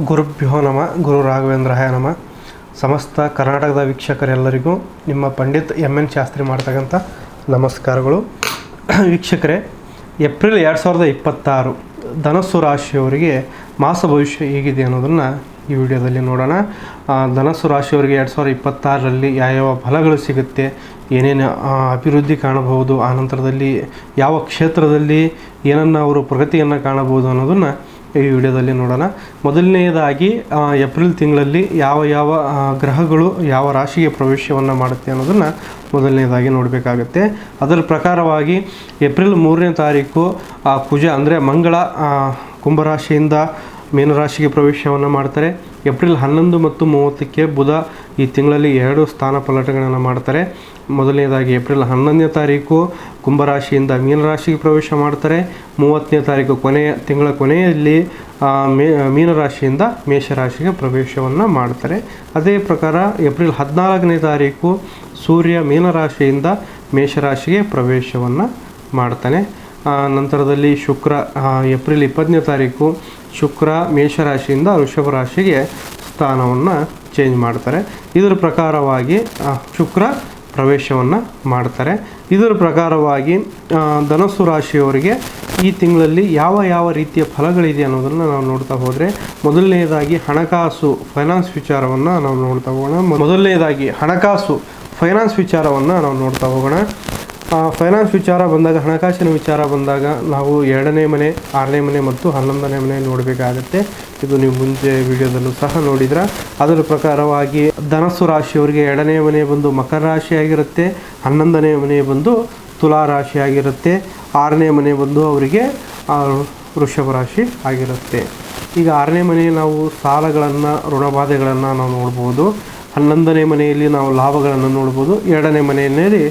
ಗುರುಭ್ಯೋ ನಮಃ. ಗುರು ರಾಘವೇಂದ್ರಾಯ ನಮಃ. ಸಮಸ್ತ ಕರ್ನಾಟಕದ ವೀಕ್ಷಕರೆಲ್ಲರಿಗೂ ನಿಮ್ಮ ಪಂಡಿತ್ ಎನ್ ಶಾಸ್ತ್ರಿ ಮಾಡ್ತಕ್ಕಂಥ ನಮಸ್ಕಾರಗಳು. ವೀಕ್ಷಕರೇ, ಏಪ್ರಿಲ್ 2026 ಧನಸ್ಸು ರಾಶಿಯವರಿಗೆ ಮಾಸ ಭವಿಷ್ಯ ಹೇಗಿದೆ ಅನ್ನೋದನ್ನು ಈ ವಿಡಿಯೋದಲ್ಲಿ ನೋಡೋಣ. ಧನಸ್ಸು ರಾಶಿಯವರಿಗೆ 2026ರಲ್ಲಿ ಯಾವ ಫಲಗಳು ಸಿಗುತ್ತೆ, ಏನೇನು ಅಭಿವೃದ್ಧಿ ಕಾಣಬಹುದು, ಆನಂತರದಲ್ಲಿ ಯಾವ ಕ್ಷೇತ್ರದಲ್ಲಿ ಏನನ್ನು ಅವರು ಪ್ರಗತಿಯನ್ನು ಕಾಣಬಹುದು ಅನ್ನೋದನ್ನು ಈ ವಿಡಿಯೋದಲ್ಲಿ ನೋಡೋಣ. ಮೊದಲನೆಯದಾಗಿ ಏಪ್ರಿಲ್ ತಿಂಗಳಲ್ಲಿ ಯಾವ ಗ್ರಹಗಳು ಯಾವ ರಾಶಿಗೆ ಪ್ರವೇಶವನ್ನು ಮಾಡುತ್ತೆ ಅನ್ನೋದನ್ನು ಮೊದಲನೇದಾಗಿ ನೋಡಬೇಕಾಗತ್ತೆ. ಅದರ ಪ್ರಕಾರವಾಗಿ ಏಪ್ರಿಲ್ 3ನೇ ತಾರೀಕು ಕುಜ ಅಂದರೆ ಮಂಗಳ ಕುಂಭರಾಶಿಯಿಂದ ಮೀನರಾಶಿಗೆ ಪ್ರವೇಶವನ್ನು ಮಾಡ್ತಾರೆ. ಏಪ್ರಿಲ್ 11 ಮತ್ತು 30ಕ್ಕೆ ಬುಧ ಈ ತಿಂಗಳಲ್ಲಿ 2 ಸ್ಥಾನ ಪಲಟಗಳನ್ನು ಮಾಡ್ತಾರೆ. ಮೊದಲನೇದಾಗಿ ಏಪ್ರಿಲ್ 11ನೇ ತಾರೀಕು ಕುಂಭರಾಶಿಯಿಂದ ಮೀನರಾಶಿಗೆ ಪ್ರವೇಶ ಮಾಡ್ತಾರೆ. 30ನೇ ತಾರೀಕು ತಿಂಗಳ ಕೊನೆಯಲ್ಲಿ ಮೀನರಾಶಿಯಿಂದ ಮೇಷರಾಶಿಗೆ ಪ್ರವೇಶವನ್ನು ಮಾಡ್ತಾರೆ. ಅದೇ ಪ್ರಕಾರ ಏಪ್ರಿಲ್ 14ನೇ ತಾರೀಕು ಸೂರ್ಯ ಮೀನರಾಶಿಯಿಂದ ಮೇಷರಾಶಿಗೆ ಪ್ರವೇಶವನ್ನು ಮಾಡ್ತಾನೆ. ನಂತರದಲ್ಲಿ ಶುಕ್ರ ಏಪ್ರಿಲ್ 20ನೇ ತಾರೀಕು ಶುಕ್ರ ಮೇಷರಾಶಿಯಿಂದ ವೃಷಭ ರಾಶಿಗೆ ಸ್ಥಾನವನ್ನು ಚೇಂಜ್ ಮಾಡ್ತಾರೆ. ಇದರ ಪ್ರಕಾರವಾಗಿ ಶುಕ್ರ ಪ್ರವೇಶವನ್ನು ಮಾಡ್ತಾರೆ. ಇದರ ಪ್ರಕಾರವಾಗಿ ಧನಸ್ಸು ರಾಶಿಯವರಿಗೆ ಈ ತಿಂಗಳಲ್ಲಿ ಯಾವ ರೀತಿಯ ಫಲಗಳಿದೆ ಅನ್ನೋದನ್ನು ನಾವು ನೋಡ್ತಾ ಹೋದರೆ, ಮೊದಲನೆಯದಾಗಿ ಹಣಕಾಸು ಫೈನಾನ್ಸ್ ವಿಚಾರವನ್ನು ನಾವು ನೋಡ್ತಾ ಹೋಗೋಣ. ಫೈನಾನ್ಸ್ ವಿಚಾರ ಬಂದಾಗ, ಹಣಕಾಸಿನ ವಿಚಾರ ಬಂದಾಗ ನಾವು 2ನೇ ಮನೆ, 6ನೇ ಮನೆ ಮತ್ತು 11ನೇ ಮನೆ ನೋಡಬೇಕಾಗತ್ತೆ. ಇದು ನೀವು ಮುಂಚೆ ವಿಡಿಯೋದಲ್ಲೂ ಸಹ ನೋಡಿದ್ರೆ. ಅದರ ಪ್ರಕಾರವಾಗಿ ಧನಸ್ಸು ರಾಶಿಯವರಿಗೆ 2ನೇ ಮನೆ ಬಂದು ಮಕರ ರಾಶಿ ಆಗಿರುತ್ತೆ, 11ನೇ ಮನೆ ಬಂದು ತುಲಾ ರಾಶಿ ಆಗಿರುತ್ತೆ, 6ನೇ ಮನೆ ಬಂದು ಅವರಿಗೆ ವೃಷಭ ರಾಶಿ ಆಗಿರುತ್ತೆ. ಈಗ 6ನೇ ಮನೆ ನಾವು ಸಾಲಗಳನ್ನು, ಋಣಬಾಧೆಗಳನ್ನು ನಾವು ನೋಡ್ಬೋದು. 11ನೇ ಮನೆಯಲ್ಲಿ ನಾವು ಲಾಭಗಳನ್ನು ನೋಡ್ಬೋದು. 2ನೇ ಮನೆಯಲ್ಲಿ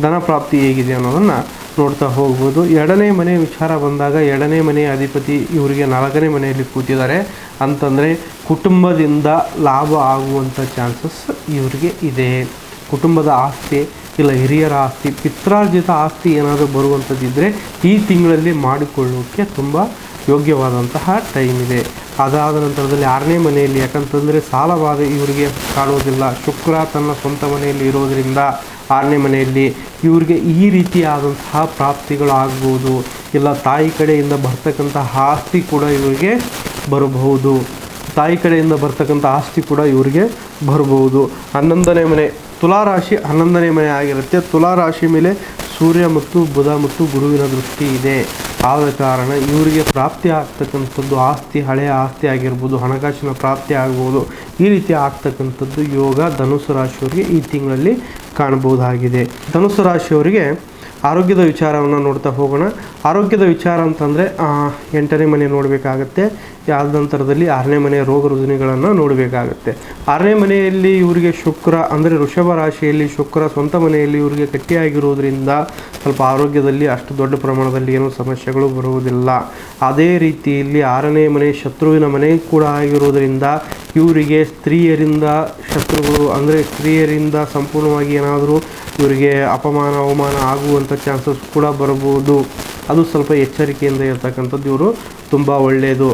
ಧನ ಪ್ರಾಪ್ತಿ ಹೇಗಿದೆ ಅನ್ನೋದನ್ನು ನೋಡ್ತಾ ಹೋಗ್ಬೋದು. 2ನೇ ಮನೆ ವಿಚಾರ ಬಂದಾಗ 2ನೇ ಮನೆಯ ಅಧಿಪತಿ ಇವರಿಗೆ 4ನೇ ಮನೆಯಲ್ಲಿ ಕೂತಿದ್ದಾರೆ ಅಂತಂದರೆ ಕುಟುಂಬದಿಂದ ಲಾಭ ಆಗುವಂಥ ಚಾನ್ಸಸ್ ಇವರಿಗೆ ಇದೆ. ಕುಟುಂಬದ ಆಸ್ತಿ ಇಲ್ಲ ಹಿರಿಯರ ಆಸ್ತಿ, ಪಿತ್ರಾರ್ಜಿತ ಆಸ್ತಿ ಏನಾದರೂ ಬರುವಂಥದ್ದಿದ್ದರೆ ಈ ತಿಂಗಳಲ್ಲಿ ಮಾಡಿಕೊಳ್ಳೋಕ್ಕೆ ತುಂಬ ಯೋಗ್ಯವಾದಂತಹ ಟೈಮ್ ಇದೆ. ಅದಾದ ನಂತರದಲ್ಲಿ 6ನೇ ಮನೆಯಲ್ಲಿ, ಯಾಕಂತಂದರೆ ಸಾಲಬಾಧೆ ಇವರಿಗೆ ಕಾಣುವುದಿಲ್ಲ. ಶುಕ್ರ ತನ್ನ ಸ್ವಂತ ಮನೆಯಲ್ಲಿ ಇರೋದರಿಂದ 6ನೇ ಮನೆಯಲ್ಲಿ ಇವರಿಗೆ ಈ ರೀತಿಯಾದಂತಹ ಪ್ರಾಪ್ತಿಗಳು ಆಗ್ಬೋದು. ಇಲ್ಲ ತಾಯಿ ಕಡೆಯಿಂದ ಬರ್ತಕ್ಕಂತಹ ಆಸ್ತಿ ಕೂಡ ಇವರಿಗೆ ಬರಬಹುದು. 11ನೇ ಮನೆ ತುಲಾರಾಶಿ 11ನೇ ಮನೆ ಆಗಿರುತ್ತೆ. ತುಲಾರಾಶಿ ಮೇಲೆ ಸೂರ್ಯ ಮತ್ತು ಬುಧ ಮತ್ತು ಗುರುವಿನ ದೃಷ್ಟಿ ಇದೆ. ಆದ ಕಾರಣ ಇವರಿಗೆ ಪ್ರಾಪ್ತಿ ಆಗ್ತಕ್ಕಂಥದ್ದು ಆಸ್ತಿ, ಹಳೆಯ ಆಸ್ತಿ ಆಗಿರ್ಬೋದು, ಹಣಕಾಸಿನ ಪ್ರಾಪ್ತಿ ಆಗ್ಬೋದು. ಈ ರೀತಿ ಆಗ್ತಕ್ಕಂಥದ್ದು ಯೋಗ ಧನುಸ್ಸು ರಾಶಿಯವರಿಗೆ ಈ ತಿಂಗಳಲ್ಲಿ ಕಾಣಬಹುದಾಗಿದೆ. ಧನುಸ್ಸು ರಾಶಿಯವರಿಗೆ ಆರೋಗ್ಯದ ವಿಚಾರವನ್ನು ನೋಡ್ತಾ ಹೋಗೋಣ. ಆರೋಗ್ಯದ ವಿಚಾರ ಅಂತಂದರೆ 8ನೇ ಮನೆ ನೋಡಬೇಕಾಗತ್ತೆ. ಆದ ನಂತರದಲ್ಲಿ 6ನೇ ಮನೆಯ ರೋಗ ರುಜಿನಗಳನ್ನು ನೋಡಬೇಕಾಗತ್ತೆ. 6ನೇ ಮನೆಯಲ್ಲಿ ಇವರಿಗೆ ಶುಕ್ರ ಅಂದರೆ ವೃಷಭ ರಾಶಿಯಲ್ಲಿ ಶುಕ್ರ ಸ್ವಂತ ಮನೆಯಲ್ಲಿ ಇವರಿಗೆ ಗಟ್ಟಿಯಾಗಿರೋದ್ರಿಂದ ಸ್ವಲ್ಪ ಆರೋಗ್ಯದಲ್ಲಿ ಅಷ್ಟು ದೊಡ್ಡ ಪ್ರಮಾಣದಲ್ಲಿ ಏನೂ ಸಮಸ್ಯೆಗಳು ಬರುವುದಿಲ್ಲ. ಅದೇ ರೀತಿಯಲ್ಲಿ 6ನೇ ಮನೆ ಶತ್ರುವಿನ ಮನೆ ಕೂಡ ಆಗಿರೋದ್ರಿಂದ ಇವರಿಗೆ ಸ್ತ್ರೀಯರಿಂದ ಶತ್ರುಗಳು ಅಂದರೆ ಸ್ತ್ರೀಯರಿಂದ ಸಂಪೂರ್ಣವಾಗಿ ಏನಾದರೂ ಇವರಿಗೆ ಅಪಮಾನ ಅವಮಾನ ಆಗುವಂಥ ಚಾನ್ಸಸ್ ಕೂಡ ಬರಬಹುದು. ಅದು ಸ್ವಲ್ಪ ಎಚ್ಚರಿಕೆಯಿಂದ ಇರ್ತಕ್ಕಂಥದ್ದು ಇವರು ತುಂಬ ಒಳ್ಳೆಯದು.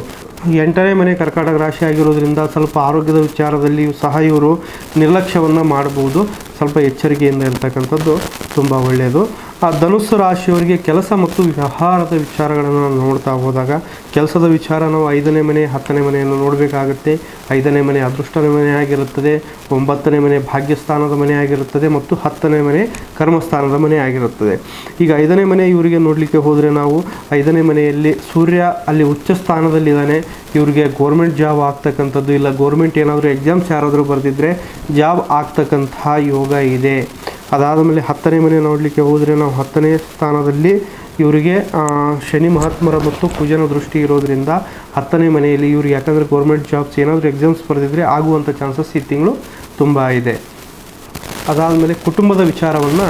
8ನೇ ಮನೆ ಕರ್ಕಾಟಕ ರಾಶಿ ಆಗಿರೋದ್ರಿಂದ ಸ್ವಲ್ಪ ಆರೋಗ್ಯದ ವಿಚಾರದಲ್ಲಿ ಸಹ ಇವರು ನಿರ್ಲಕ್ಷ್ಯವನ್ನು ಮಾಡಬಹುದು. ಸ್ವಲ್ಪ ಎಚ್ಚರಿಕೆಯಿಂದ ಇರ್ತಕ್ಕಂಥದ್ದು ತುಂಬ ಒಳ್ಳೆಯದು. ಧನುಸ್ಸು ರಾಶಿಯವರಿಗೆ ಕೆಲಸ ಮತ್ತು ವ್ಯವಹಾರದ ವಿಚಾರಗಳನ್ನು ನೋಡ್ತಾ ಹೋದಾಗ, ಕೆಲಸದ ವಿಚಾರ ನಾವು 5ನೇ ಮನೆ 10ನೇ ಮನೆಯನ್ನು ನೋಡಬೇಕಾಗುತ್ತೆ. 5ನೇ ಮನೆ ಅದೃಷ್ಟದ ಮನೆ ಆಗಿರುತ್ತದೆ, 9ನೇ ಮನೆ ಭಾಗ್ಯಸ್ಥಾನದ ಮನೆ ಆಗಿರುತ್ತದೆ ಮತ್ತು 10ನೇ ಮನೆ ಕರ್ಮಸ್ಥಾನದ ಮನೆ ಆಗಿರುತ್ತದೆ. ಈಗ 5ನೇ ಮನೆ ಇವರಿಗೆ ನೋಡಲಿಕ್ಕೆ ಹೋದರೆ ನಾವು 5ನೇ ಮನೆಯಲ್ಲಿ ಸೂರ್ಯ ಅಲ್ಲಿ ಉಚ್ಚ ಸ್ಥಾನದಲ್ಲಿದ್ದಾನೆ. ಇವರಿಗೆ ಗೋರ್ಮೆಂಟ್ ಜಾಬ್ ಆಗ್ತಕ್ಕಂಥದ್ದು, ಇಲ್ಲ ಗೋರ್ಮೆಂಟ್ ಏನಾದರೂ ಎಕ್ಸಾಮ್ಸ್ ಯಾರಾದರೂ ಬರೆದಿದ್ದರೆ ಜಾಬ್ ಆಗ್ತಕ್ಕಂತಹ ಯೋಗ ಇದೆ. ಅದಾದ ಮೇಲೆ 10ನೇ ಮನೆ ನೋಡಲಿಕ್ಕೆ ಹೋದರೆ ನಾವು 10ನೇ ಸ್ಥಾನದಲ್ಲಿ ಇವರಿಗೆ ಶನಿ ಮಹಾತ್ಮರ ಮತ್ತು ಕುಜನ ದೃಷ್ಟಿ ಇರೋದರಿಂದ 10ನೇ ಮನೆಯಲ್ಲಿ ಇವ್ರಿಗೆ ಯಾಕಂದರೆ ಗೌರ್ಮೆಂಟ್ ಜಾಬ್ಸ್ ಏನಾದರೂ ಎಕ್ಸಾಮ್ಸ್ ಬರೆದಿದ್ದರೆ ಆಗುವಂಥ ಚಾನ್ಸಸ್ ಈ ತಿಂಗಳು ತುಂಬ ಇದೆ. ಅದಾದಮೇಲೆ ಕುಟುಂಬದ ವಿಚಾರವನ್ನು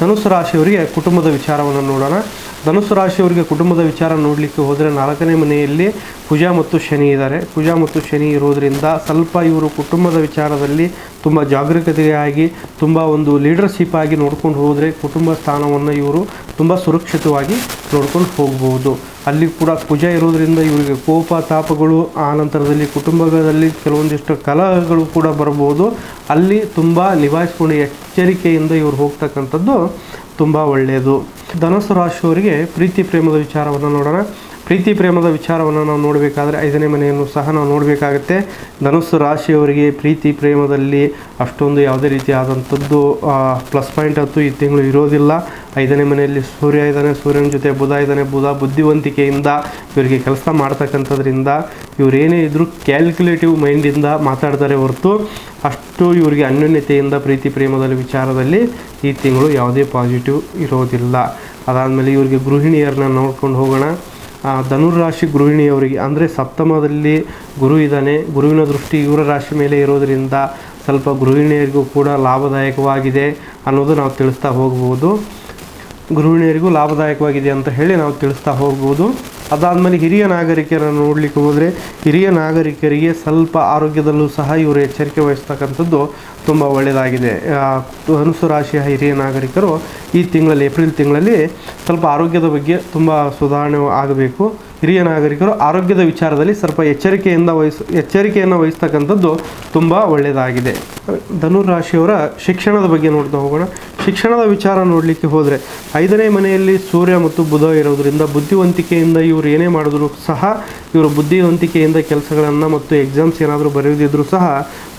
ಧನುಸ್ಸು ರಾಶಿಯವರಿಗೆ ಕುಟುಂಬದ ವಿಚಾರವನ್ನು ನೋಡೋಣ. ಧನುಸ್ಸು ರಾಶಿಯವರಿಗೆ ಕುಟುಂಬದ ವಿಚಾರ ನೋಡಲಿಕ್ಕೆ ಹೋದರೆ 4ನೇ ಮನೆಯಲ್ಲಿ ಕುಜ ಮತ್ತು ಶನಿ ಇದ್ದಾರೆ. ಕುಜ ಮತ್ತು ಶನಿ ಇರೋದರಿಂದ ಸ್ವಲ್ಪ ಇವರು ಕುಟುಂಬದ ವಿಚಾರದಲ್ಲಿ ತುಂಬ ಜಾಗರೂಕತೆಯಾಗಿ ತುಂಬ ಒಂದು ಲೀಡರ್ಶಿಪ್ ಆಗಿ ನೋಡ್ಕೊಂಡು ಹೋದರೆ ಕುಟುಂಬ ಸ್ಥಾನವನ್ನು ಇವರು ತುಂಬ ಸುರಕ್ಷಿತವಾಗಿ ನೋಡ್ಕೊಂಡು ಹೋಗ್ಬೋದು. ಅಲ್ಲಿ ಕೂಡ ಕುಜ ಇರೋದರಿಂದ ಇವರಿಗೆ ಕೋಪ ತಾಪಗಳು, ಆ ನಂತರದಲ್ಲಿ ಕುಟುಂಬದಲ್ಲಿ ಕೆಲವೊಂದಿಷ್ಟು ಕಲಹಗಳು ಕೂಡ ಬರ್ಬೋದು. ಅಲ್ಲಿ ತುಂಬ ನಿಭಾಯಿಸ್ಕೊಂಡು ಎಚ್ಚರಿಕೆಯಿಂದ ಇವರು ಹೋಗ್ತಕ್ಕಂಥದ್ದು ತುಂಬ ಒಳ್ಳೆಯದು. ಧನುಸ್ಸು ರಾಶಿಯವರಿಗೆ ಪ್ರೀತಿ ಪ್ರೇಮದ ವಿಚಾರವನ್ನು ನೋಡೋಣ. ಪ್ರೀತಿ ಪ್ರೇಮದ ವಿಚಾರವನ್ನು ನಾವು ನೋಡಬೇಕಾದ್ರೆ 5ನೇ ಮನೆಯನ್ನು ಸಹ ನಾವು ನೋಡಬೇಕಾಗತ್ತೆ. ಧನುಸ್ಸು ರಾಶಿಯವರಿಗೆ ಪ್ರೀತಿ ಪ್ರೇಮದಲ್ಲಿ ಅಷ್ಟೊಂದು ಯಾವುದೇ ರೀತಿಯಾದಂಥದ್ದು ಪ್ಲಸ್ ಪಾಯಿಂಟ್ ಅಂತೂ ಈ ತಿಂಗಳು ಇರೋದಿಲ್ಲ. 5ನೇ ಮನೆಯಲ್ಲಿ ಸೂರ್ಯ ಇದ್ದಾನೆ, ಸೂರ್ಯನ ಜೊತೆ ಬುಧ ಇದ್ದಾನೆ. ಬುಧ ಬುದ್ಧಿವಂತಿಕೆಯಿಂದ ಇವರಿಗೆ ಕೆಲಸ ಮಾಡ್ತಕ್ಕಂಥದ್ರಿಂದ ಇವರೇನೇ ಇದ್ದರೂ ಕ್ಯಾಲ್ಕುಲೇಟಿವ್ ಮೈಂಡಿಂದ ಮಾತಾಡ್ತಾರೆ ಹೊರತು ಅಷ್ಟು ಇವರಿಗೆ ಅನ್ಯೋನ್ಯತೆಯಿಂದ ಪ್ರೀತಿ ಪ್ರೇಮದಲ್ಲಿ ವಿಚಾರದಲ್ಲಿ ಈ ತಿಂಗಳು ಯಾವುದೇ ಪಾಸಿಟಿವ್ ಇರೋದಿಲ್ಲ. ಅದಾದಮೇಲೆ ಇವರಿಗೆ ಗೃಹಿಣಿಯರನ್ನ ನೋಡ್ಕೊಂಡು ಹೋಗೋಣ. ಧನುರಾಶಿ ಗೃಹಿಣಿಯವರಿಗೆ ಅಂದರೆ ಸಪ್ತಮದಲ್ಲಿ ಗುರು ಇದ್ದಾನೆ. ಗುರುವಿನ ದೃಷ್ಟಿ ಇವರ ರಾಶಿ ಮೇಲೆ ಇರೋದರಿಂದ ಸ್ವಲ್ಪ ಗೃಹಿಣಿಯರಿಗೂ ಕೂಡ ಲಾಭದಾಯಕವಾಗಿದೆ ಅನ್ನೋದು ನಾವು ತಿಳಿಸ್ತಾ ಹೋಗ್ಬೋದು. ಗೃಹಿಣಿಯರಿಗೂ ಲಾಭದಾಯಕವಾಗಿದೆ ಅಂತ ಹೇಳಿ ನಾವು ತಿಳಿಸ್ತಾ ಹೋಗ್ಬೋದು. ಅದಾದಮೇಲೆ ಹಿರಿಯ ನಾಗರಿಕರನ್ನು ನೋಡಲಿಕ್ಕೆ ಹೋದರೆ ಹಿರಿಯ ನಾಗರಿಕರಿಗೆ ಸ್ವಲ್ಪ ಆರೋಗ್ಯದಲ್ಲೂ ಸಹ ಇವರು ಎಚ್ಚರಿಕೆ ವಹಿಸ್ತಕ್ಕಂಥದ್ದು ತುಂಬ ಒಳ್ಳೆಯದಾಗಿದೆ. ಧನುಸ್ಸು ರಾಶಿಯ ಹಿರಿಯ ನಾಗರಿಕರು ಈ ತಿಂಗಳಲ್ಲಿ ಏಪ್ರಿಲ್ ತಿಂಗಳಲ್ಲಿ ಸ್ವಲ್ಪ ಆರೋಗ್ಯದ ಬಗ್ಗೆ ತುಂಬ ಸುಧಾರಣೆ ಆಗಬೇಕು. ಹಿರಿಯ ನಾಗರಿಕರು ಆರೋಗ್ಯದ ವಿಚಾರದಲ್ಲಿ ಸ್ವಲ್ಪ ಎಚ್ಚರಿಕೆಯನ್ನು ವಹಿಸ್ತಕ್ಕಂಥದ್ದು ತುಂಬ ಒಳ್ಳೆಯದಾಗಿದೆ. ಧನುರಾಶಿಯವರ ಶಿಕ್ಷಣದ ಬಗ್ಗೆ ನೋಡ್ತಾ ಹೋಗೋಣ. ಶಿಕ್ಷಣದ ವಿಚಾರ ನೋಡಲಿಕ್ಕೆ ಹೋದರೆ 5ನೇ ಮನೆಯಲ್ಲಿ ಸೂರ್ಯ ಮತ್ತು ಬುಧ ಇರೋದರಿಂದ ಬುದ್ಧಿವಂತಿಕೆಯಿಂದ ಇವರು ಏನೇ ಮಾಡಿದ್ರು ಸಹ ಇವರು ಬುದ್ಧಿವಂತಿಕೆಯಿಂದ ಕೆಲಸಗಳನ್ನು ಮತ್ತು ಎಕ್ಸಾಮ್ಸ್ ಏನಾದರೂ ಬರೆಯೋದಿದ್ರೂ ಸಹ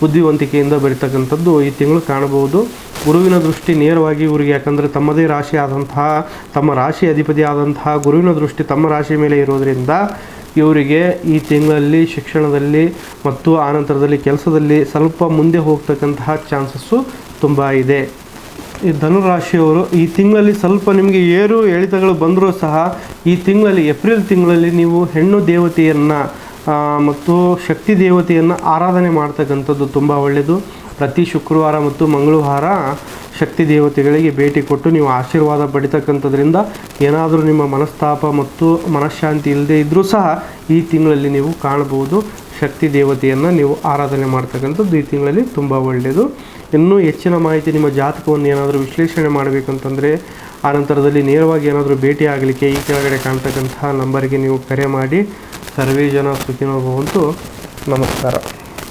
ಬುದ್ಧಿವಂತಿಕೆಯಿಂದ ಬರೀತಕ್ಕಂಥದ್ದು ಈ ತಿಂಗಳು ಕಾಣಬಹುದು. ಗುರುವಿನ ದೃಷ್ಟಿ ನೇರವಾಗಿ ಇವರಿಗೆ, ಯಾಕಂದರೆ ತಮ್ಮದೇ ರಾಶಿ ಆದಂತಹ ತಮ್ಮ ರಾಶಿ ಅಧಿಪತಿ ಆದಂತಹ ಗುರುವಿನ ದೃಷ್ಟಿ ತಮ್ಮ ರಾಶಿ ಮೇಲೆ ಇರೋದರಿಂದ ಇವರಿಗೆ ಈ ತಿಂಗಳಲ್ಲಿ ಶಿಕ್ಷಣದಲ್ಲಿ ಮತ್ತು ಆನಂತರದಲ್ಲಿ ಕೆಲಸದಲ್ಲಿ ಸ್ವಲ್ಪ ಮುಂದೆ ಹೋಗ್ತಕ್ಕಂತಹ ಚಾನ್ಸಸ್ಸು ತುಂಬ ಇದೆ. ಈ ಧನುರಾಶಿಯವರು ಈ ತಿಂಗಳಲ್ಲಿ ಸ್ವಲ್ಪ ನಿಮಗೆ ಏರು ಎಳಿತಗಳು ಬಂದರೂ ಸಹ ಈ ತಿಂಗಳಲ್ಲಿ ಏಪ್ರಿಲ್ ತಿಂಗಳಲ್ಲಿ ನೀವು ಹೆಣ್ಣು ದೇವತೆಯನ್ನು ಮತ್ತು ಶಕ್ತಿ ದೇವತೆಯನ್ನು ಆರಾಧನೆ ಮಾಡ್ತಕ್ಕಂಥದ್ದು ತುಂಬ ಒಳ್ಳೆಯದು. ಪ್ರತಿ ಶುಕ್ರವಾರ ಮತ್ತು ಮಂಗಳವಾರ ಶಕ್ತಿ ದೇವತೆಗಳಿಗೆ ಭೇಟಿ ಕೊಟ್ಟು ನೀವು ಆಶೀರ್ವಾದ ಪಡಿತಕ್ಕಂಥದ್ರಿಂದ ಏನಾದರೂ ನಿಮ್ಮ ಮನಸ್ತಾಪ ಮತ್ತು ಮನಃಶಾಂತಿ ಇಲ್ಲದೆ ಇದ್ದರೂ ಸಹ ಈ ತಿಂಗಳಲ್ಲಿ ನೀವು ಕಾಣಬಹುದು. ಶಕ್ತಿ ದೇವತೆಯನ್ನು ನೀವು ಆರಾಧನೆ ಮಾಡ್ತಕ್ಕಂಥದ್ದು ಈ ತಿಂಗಳಲ್ಲಿ ತುಂಬ ಒಳ್ಳೆಯದು. ಇನ್ನೂ ಹೆಚ್ಚಿನ ಮಾಹಿತಿ ನಿಮ್ಮ ಜಾತಕವನ್ನು ಏನಾದರೂ ವಿಶ್ಲೇಷಣೆ ಮಾಡಬೇಕಂತಂದರೆ ಆನಂತರದಲ್ಲಿ ನೇರವಾಗಿ ಏನಾದರೂ ಭೇಟಿ ಆಗಲಿಕ್ಕೆ ಈ ಕೆಳಗಡೆ ಕಾಣ್ತಕ್ಕಂತಹ ನಂಬರಿಗೆ ನೀವು ಕರೆ ಮಾಡಿ. ಸರ್ವೇ ಜನ ಸುಖಿನೋ ಭವಂತು. ನಮಸ್ಕಾರ.